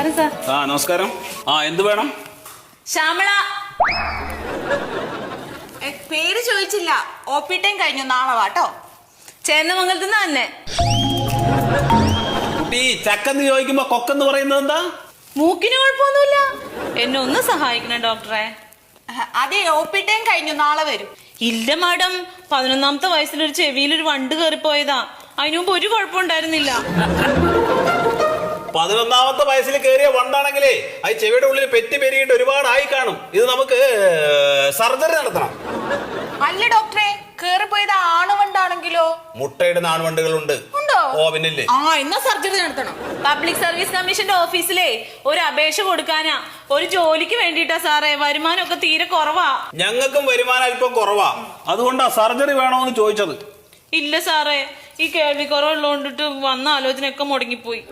നമസ്കാരം സാർ. നമസ്കാരം. എന്ത് വേണം? ശ്യാമള. പേര് ചോദിച്ചില്ല. OP ടൈം കഴിഞ്ഞു, നാളെ വാട്ടോ. ചേന്നമംഗലത്ത് നിന്ന് തന്നെ. കുട്ടി ചക്കെന്ന് ചോദിക്കുമ്പോ കൊക്കെന്ന് പറയുന്നത് എന്താ? മൂക്കിന് കുഴപ്പമൊന്നുമില്ല. എന്നെ ഒന്ന് സഹായിക്കണം ഡോക്ടറെ. അതെ, OP ടൈം കഴിഞ്ഞു, നാളെ വരും. ഇല്ല മാഡം, 11ാമത്തെ വയസ്സിലൊരു ചെവിയിലൊരു വണ്ട് കയറിപ്പോയതാ. അതിനു മുമ്പ് ഒരു കുഴപ്പമുണ്ടായിരുന്നില്ല. 11ാമത്തെ വയസ്സിൽ കയറിയ വണ്ടാണെങ്കിലേ അത് ചെവിയുടെ ഉള്ളിൽ പെറ്റി പെരുകിട്ട് ഒരുപാടായി കാണും. ഇത് നമുക്ക് സർജറി നടത്തണം. അല്ല ഡോക്ടറെ, കേറിപ്പോയത് ആണുവണ്ടാണെങ്കിലോ? മുട്ടയിടുന്ന ആൺവണ്ടുകളുണ്ട്. ഉണ്ടോ? ഓ പിന്നില്ലേ. എന്നാ സർജറി നടത്തണം. പബ്ലിക് സർവീസ് കമ്മീഷന്റെ ഓഫീസിലെ ഒരു അപേക്ഷ കൊടുക്കാനാ. ഒരു ജോലിക്ക് വേണ്ടിട്ടാ സാറേ. വരുമാനമൊക്കെ തീരെ കുറവാ. ഞങ്ങൾക്കും വരുമാനം അല്പം കുറവാ. അതുകൊണ്ടാ സർജറി വേണോന്ന് ചോദിച്ചത്. ഇല്ല സാറേ, ഈ കേൾവി കുറവുള്ളതുകൊണ്ടിട്ട് വന്ന ആലോചനയൊക്കെ മുടങ്ങിപ്പോയി.